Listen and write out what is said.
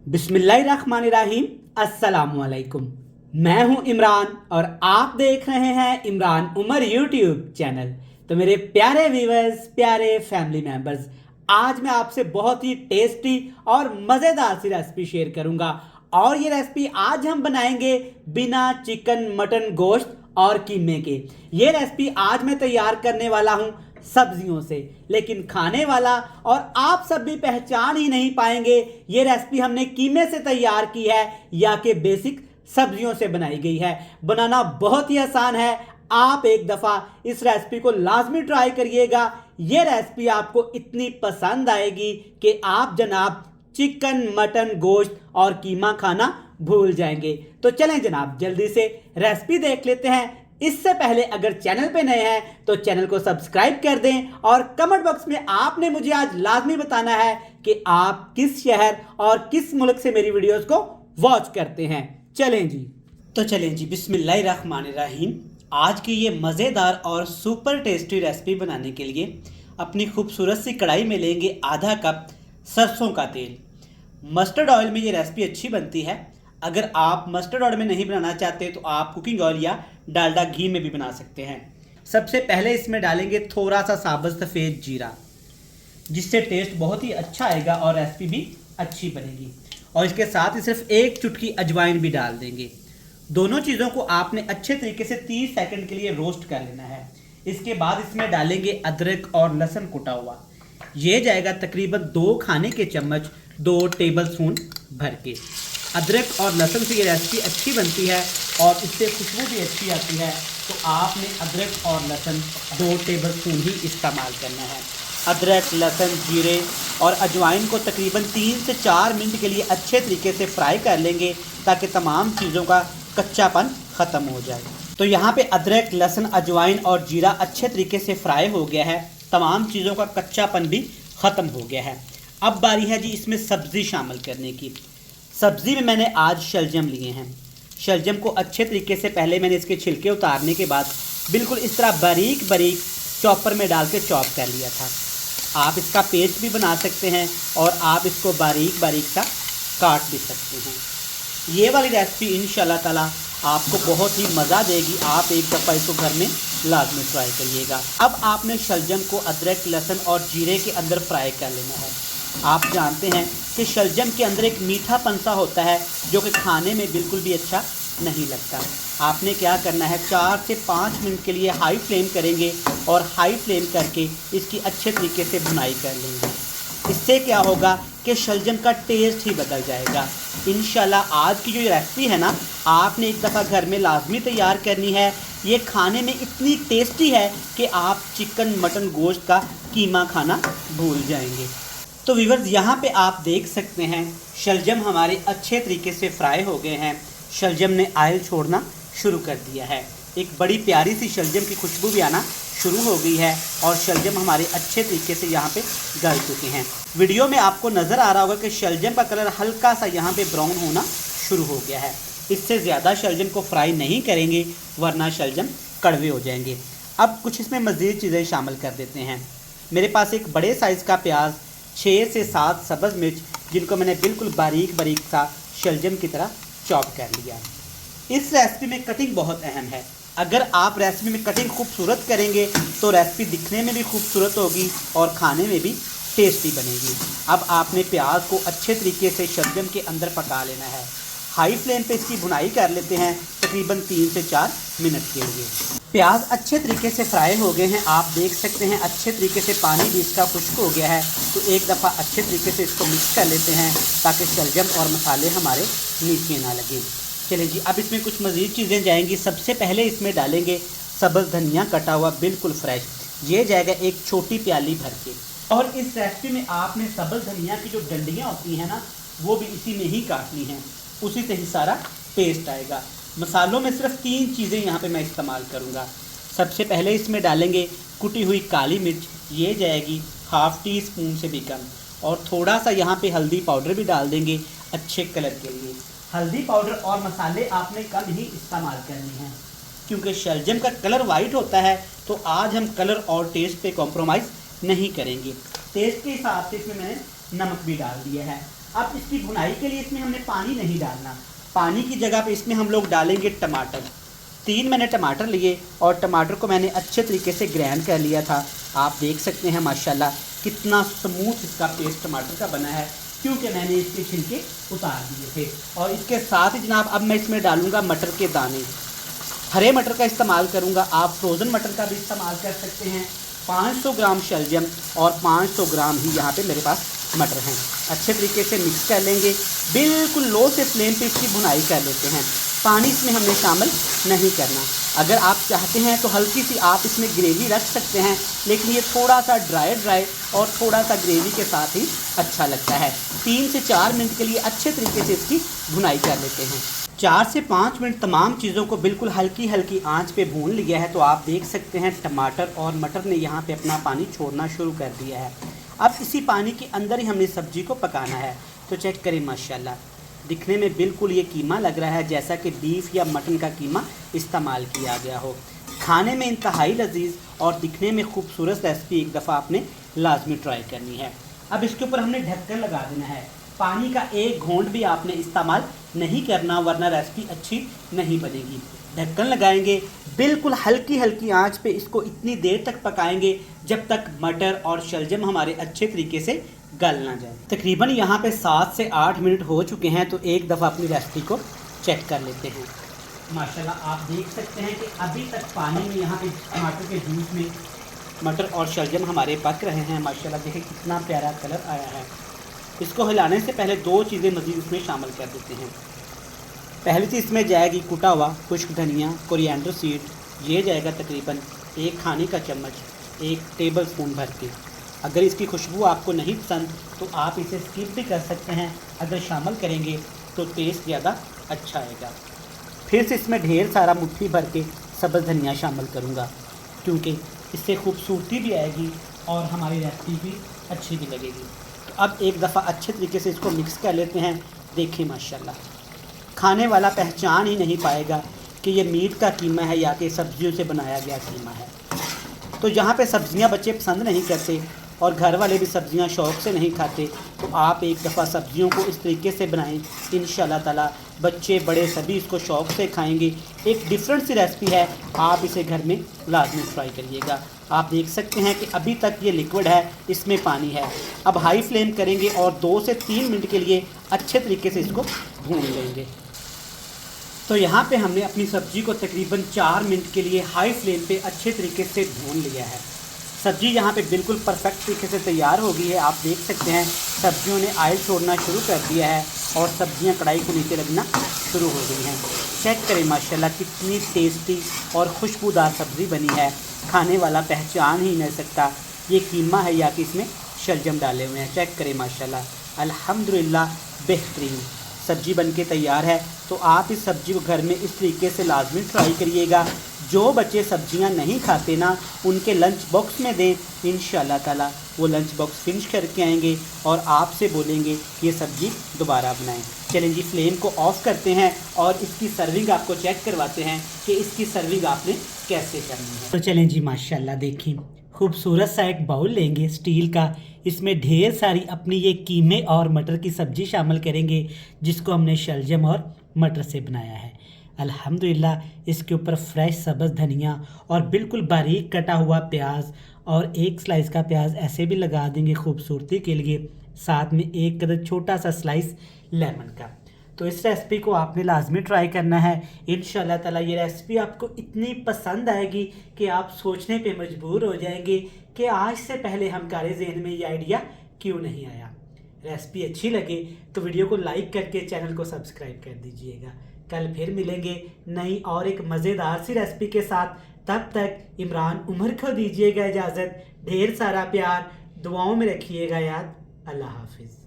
बिस्मिल्लाहिर्रहमानिर्रहीम। अस्सलामुअलैकुम। मैं हूं इमरान और आप देख रहे हैं इमरान उमर यूट्यूब चैनल। तो मेरे प्यारे व्यूअर्स, प्यारे फैमिली मेंबर्स, आज मैं आपसे बहुत ही टेस्टी और मज़ेदार सी रेसिपी शेयर करूंगा। और ये रेसिपी आज हम बनाएंगे बिना चिकन मटन गोश्त और कीमे के। ये रेसिपी आज मैं तैयार करने वाला हूं सब्जियों से, लेकिन खाने वाला और आप सब भी पहचान ही नहीं पाएंगे ये रेसिपी हमने कीमे से तैयार की है या कि बेसिक सब्जियों से बनाई गई है। बनाना बहुत ही आसान है। आप एक दफ़ा इस रेसिपी को लाजमी ट्राई करिएगा। ये रेसिपी आपको इतनी पसंद आएगी कि आप जनाब चिकन मटन गोश्त और कीमा खाना भूल जाएंगे। तो चलें जनाब, जल्दी से रेसिपी देख लेते हैं। इससे पहले अगर चैनल पे नए हैं तो चैनल को सब्सक्राइब कर दें और कमेंट बॉक्स में आपने मुझे आज लाजमी बताना है कि आप किस शहर और किस मुल्क से मेरी वीडियोस को वॉच करते हैं। चलें जी, बिस्मिल्लाहिर्रहमानिर्रहीम। आज की ये मज़ेदार और सुपर टेस्टी रेसिपी बनाने के लिए अपनी खूबसूरत सी कढ़ाई में लेंगे आधा कप सरसों का तेल। मस्टर्ड ऑयल में ये रेसिपी अच्छी बनती है। अगर आप मस्टर्ड ऑयल में नहीं बनाना चाहते तो आप कुकिंग ऑयल या डालडा घी में भी बना सकते हैं। सबसे पहले इसमें डालेंगे थोड़ा सा साबुत सफ़ेद जीरा, जिससे टेस्ट बहुत ही अच्छा आएगा और रेसिपी भी अच्छी बनेगी। और इसके साथ ही सिर्फ एक चुटकी अजवाइन भी डाल देंगे। दोनों चीज़ों को आपने अच्छे तरीके से 30 सेकंड के लिए रोस्ट कर लेना है। इसके बाद इसमें डालेंगे अदरक और लहसुन कुटा हुआ। ये जाएगा तकरीबन 2 खाने के चम्मच, 2 टेबल स्पून भर के। अदरक और लहसुन से ये रेसिपी अच्छी बनती है और इससे खुशबू भी अच्छी आती है। तो आपने अदरक और लहसुन 2 टेबल स्पून ही इस्तेमाल करना है। अदरक, लहसुन, जीरे और अजवाइन को तकरीबन 3 से 4 मिनट के लिए अच्छे तरीके से फ्राई कर लेंगे ताकि तमाम चीज़ों का कच्चापन ख़त्म हो जाए। तो यहाँ पे अदरक, लहसुन, अजवाइन और जीरा अच्छे तरीके से फ्राई हो गया है। तमाम चीज़ों का कच्चापन भी ख़त्म हो गया है। अब बारी है जी इसमें सब्ज़ी शामिल करने की। सब्ज़ी में मैंने आज शलजम लिए हैं। शलजम को अच्छे तरीके से पहले मैंने इसके छिलके उतारने के बाद बिल्कुल इस तरह बारीक बारीक चॉपर में डाल के चॉप कर लिया था। आप इसका पेस्ट भी बना सकते हैं और आप इसको बारीक बारीक सा काट भी सकते हैं। ये वाली रेसिपी इंशाल्लाह ताला आपको बहुत ही मज़ा देगी। आप एक दफ़ा इसको घर में लाजमी ट्राई करिएगा। अब आपने शलजम को अदरक, लहसुन और जीरे के अंदर फ्राई कर लेना है। आप जानते हैं कि शलजम के अंदर एक मीठा पंसा होता है जो कि खाने में बिल्कुल भी अच्छा नहीं लगता। आपने क्या करना है, 4 से 5 मिनट के लिए हाई फ्लेम करेंगे और हाई फ्लेम करके इसकी अच्छे तरीके से भुनाई कर लेंगे। इससे क्या होगा कि शलजम का टेस्ट ही बदल जाएगा। इंशाल्लाह आज की जो ये रेसिपी है ना, आपने एक दफ़ा घर में लाजमी तैयार करनी है। ये खाने में इतनी टेस्टी है कि आप चिकन मटन गोश्त का कीमा खाना भूल जाएंगे। तो व्यूअर्स, यहाँ पे आप देख सकते हैं शलजम हमारे अच्छे तरीके से फ्राई हो गए हैं। शलजम ने ऑयल छोड़ना शुरू कर दिया है। एक बड़ी प्यारी सी शलजम की खुशबू भी आना शुरू हो गई है और शलजम हमारे अच्छे तरीके से यहाँ पे गल चुके हैं। वीडियो में आपको नज़र आ रहा होगा कि शलजम का कलर हल्का सा यहाँ पे ब्राउन होना शुरू हो गया है। इससे ज़्यादा शलजम को फ्राई नहीं करेंगे वरना शलजम कड़वे हो जाएंगे। अब कुछ इसमें मज़ीद चीज़ें शामिल कर देते हैं। मेरे पास एक बड़े साइज़ का प्याज, 6 से 7 सब्ज़ मिर्च, जिनको मैंने बिल्कुल बारीक बारीक सा शलजम की तरह चॉप कर लिया। इस रेसिपी में कटिंग बहुत अहम है। अगर आप रेसिपी में कटिंग खूबसूरत करेंगे तो रेसिपी दिखने में भी खूबसूरत होगी और खाने में भी टेस्टी बनेगी। अब आपने प्याज को अच्छे तरीके से शलजम के अंदर पका लेना है। हाई फ्लेम पे इसकी भुनाई कर लेते हैं तकरीबन 3 से 4 मिनट के लिए। प्याज अच्छे तरीके से फ्राई हो गए हैं। आप देख सकते हैं अच्छे तरीके से पानी भी इसका खुश्क हो गया है। तो एक दफ़ा अच्छे तरीके से इसको मिक्स कर लेते हैं ताकि शलजम और मसाले हमारे नीचे ना लगें। चलिए जी, अब इसमें कुछ मज़ीद चीज़ें जाएंगी। सबसे पहले इसमें डालेंगे सब्ज़ धनिया कटा हुआ बिल्कुल फ्रेश। ये जाएगा एक छोटी प्याली भर के। और इस रेसिपी में आपने सब्ज़ धनिया की जो डंडियाँ होती हैं ना, वो भी इसी में ही काटनी हैं। उसी से ही सारा टेस्ट आएगा। मसालों में सिर्फ 3 चीज़ें यहाँ पे मैं इस्तेमाल करूँगा। सबसे पहले इसमें डालेंगे कुटी हुई काली मिर्च। ये जाएगी ½ टी स्पून से भी कम। और थोड़ा सा यहाँ पे हल्दी पाउडर भी डाल देंगे अच्छे कलर के लिए। हल्दी पाउडर और मसाले आपने कम ही इस्तेमाल करने हैं क्योंकि शलजम का कलर वाइट होता है। तो आज हम कलर और टेस्ट पे कॉम्प्रोमाइज़ नहीं करेंगे। टेस्ट के हिसाब से इसमें मैंने नमक भी डाल दिया है। अब इसकी भुनाई के लिए इसमें हमने पानी नहीं डालना, पानी की जगह पे इसमें हम लोग डालेंगे टमाटर। 3 मैंने टमाटर लिए और टमाटर को मैंने अच्छे तरीके से ग्राइंड कर लिया था। आप देख सकते हैं माशाल्लाह कितना स्मूथ इसका पेस्ट टमाटर का बना है, क्योंकि मैंने इसके छिलके उतार दिए थे। और इसके साथ ही जनाब अब मैं इसमें डालूँगा मटर के दाने। हरे मटर का इस्तेमाल करूँगा, आप फ्रोज़न मटर का भी इस्तेमाल कर सकते हैं। 500 ग्राम शलजम और 500 ग्राम ही यहाँ पे मेरे पास मटर हैं। अच्छे तरीके से मिक्स कर लेंगे, बिल्कुल लो से फ्लेम पे इसकी भुनाई कर लेते हैं। पानी इसमें हमने शामिल नहीं करना। अगर आप चाहते हैं तो हल्की सी आप इसमें ग्रेवी रख सकते हैं, लेकिन ये थोड़ा सा ड्राई और थोड़ा सा ग्रेवी के साथ ही अच्छा लगता है। 3 से 4 मिनट के लिए अच्छे तरीके से इसकी भुनाई कर लेते हैं। 4 से 5 मिनट तमाम चीज़ों को बिल्कुल हल्की हल्की आंच पे भून लिया है। तो आप देख सकते हैं टमाटर और मटर ने यहाँ पे अपना पानी छोड़ना शुरू कर दिया है। अब इसी पानी के अंदर ही हमने सब्ज़ी को पकाना है। तो चेक करें माशाल्लाह, दिखने में बिल्कुल ये कीमा लग रहा है जैसा कि बीफ या मटन का कीमा इस्तेमाल किया गया हो। खाने में इंतहाई लजीज और दिखने में खूबसूरत रेसिपी एक दफ़ा आपने लाजमी ट्राई करनी है। अब इसके ऊपर हमने ढक्कन लगा देना है। पानी का एक घूंट भी आपने इस्तेमाल नहीं करना, वरना रेसिपी अच्छी नहीं बनेगी। ढक्कन लगाएंगे, बिल्कुल हल्की हल्की आंच पे इसको इतनी देर तक पकाएंगे जब तक मटर और शलजम हमारे अच्छे तरीके से गल ना जाए। तकरीबन यहाँ पे 7 से 8 मिनट हो चुके हैं। तो एक दफ़ा अपनी रेसिपी को चेक कर लेते हैं। माशाल्लाह आप देख सकते हैं कि अभी तक पानी में यहाँ पे टमाटर के जूस में मटर और शलजम हमारे पक रहे हैं। माशाल्लाह देखें कितना प्यारा कलर आया है। इसको हिलाने से पहले 2 चीज़ें मज़ीद इसमें शामिल कर देते हैं। पहली चीज़ इसमें जाएगी कुटा हुआ खुश्क धनिया, कोरिएंडर सीड, ये जाएगा तकरीबन 1 खाने का चम्मच, 1 टेबल स्पून भर के। अगर इसकी खुशबू आपको नहीं पसंद तो आप इसे स्किप भी कर सकते हैं, अगर शामिल करेंगे तो टेस्ट ज़्यादा अच्छा आएगा। फिर से इसमें ढेर सारा मुट्ठी भर के सब्ज़ धनिया शामिल करूँगा, क्योंकि इससे खूबसूरती भी आएगी और हमारी रेसिपी भी अच्छी भी लगेगी। तो अब एक दफ़ा अच्छे तरीके से इसको मिक्स कर लेते हैं। देखिए माशाल्लाह, खाने वाला पहचान ही नहीं पाएगा कि ये मीट का कीमा है या कि सब्जियों से बनाया गया कीमा है। तो जहाँ पे सब्ज़ियाँ बच्चे पसंद नहीं करते और घर वाले भी सब्ज़ियाँ शौक़ से नहीं खाते, तो आप एक दफ़ा सब्ज़ियों को इस तरीके से बनाएं, इंशाल्लाह ताला बच्चे बड़े सभी इसको शौक़ से खाएंगे। एक डिफरेंट सी रेसिपी है, आप इसे घर में लाजमी ट्राई करिएगा। आप देख सकते हैं कि अभी तक ये लिक्विड है, इसमें पानी है। अब हाई फ्लेम करेंगे और 2 से 3 मिनट के लिए अच्छे तरीके से इसको भून लेंगे। तो यहाँ पे हमने अपनी सब्ज़ी को तकरीबन 4 मिनट के लिए हाई फ्लेम पे अच्छे तरीके से भून लिया है। सब्ज़ी यहाँ पे बिल्कुल परफेक्ट तरीके से तैयार हो गई है। आप देख सकते हैं सब्जियों ने ऑयल छोड़ना शुरू कर दिया है और सब्जियाँ कढ़ाई के नीचे लगना शुरू हो गई हैं। चेक करें माशाल्लाह कितनी टेस्टी और खुशबूदार सब्ज़ी बनी है, खाने वाला पहचान ही नहीं सकता ये कीमा है या कि इसमें शलजम डाले हुए हैं। चेक करें माशाल्लाह, अल्हम्दुलिल्लाह बेहतरीन सब्ज़ी बनके तैयार है। तो आप इस सब्ज़ी को घर में इस तरीके से लाजमी ट्राई करिएगा। जो बच्चे सब्जियां नहीं खाते ना, उनके लंच बॉक्स में दें, इंशाल्लाह ताला वो लंच बॉक्स फिनिश करके आएंगे और आपसे बोलेंगे ये सब्ज़ी दोबारा बनाएं। चलें जी, फ्लेम को ऑफ़ करते हैं और इसकी सर्विंग आपको चेक करवाते हैं कि इसकी सर्विंग आपने कैसे करनी है। तो चलें जी, माशाल्लाह देखिए खूबसूरत सा एक बाउल लेंगे स्टील का, इसमें ढेर सारी अपनी ये कीमे और मटर की सब्ज़ी शामिल करेंगे जिसको हमने शलजम और मटर से बनाया है। अल्हम्दुलिल्लाह इसके ऊपर फ्रेश सब्ज़ धनिया और बिल्कुल बारीक कटा हुआ प्याज और 1 स्लाइस का प्याज ऐसे भी लगा देंगे खूबसूरती के लिए, साथ में 1 कदर छोटा सा स्लाइस लेमन का। तो इस रेसिपी को आपने लाजमी ट्राई करना है। इंशाल्लाह ताला ये रेसिपी आपको इतनी पसंद आएगी कि आप सोचने पे मजबूर हो जाएंगे कि आज से पहले हमारे जहन में ये आइडिया क्यों नहीं आया। रेसिपी अच्छी लगे तो वीडियो को लाइक करके चैनल को सब्सक्राइब कर दीजिएगा। कल फिर मिलेंगे नई और एक मज़ेदार सी रेसिपी के साथ। तब तक इमरान उमर को दीजिएगा इजाज़त। ढेर सारा प्यार, दुआओं में रखिएगा याद। अल्लाह हाफिज़।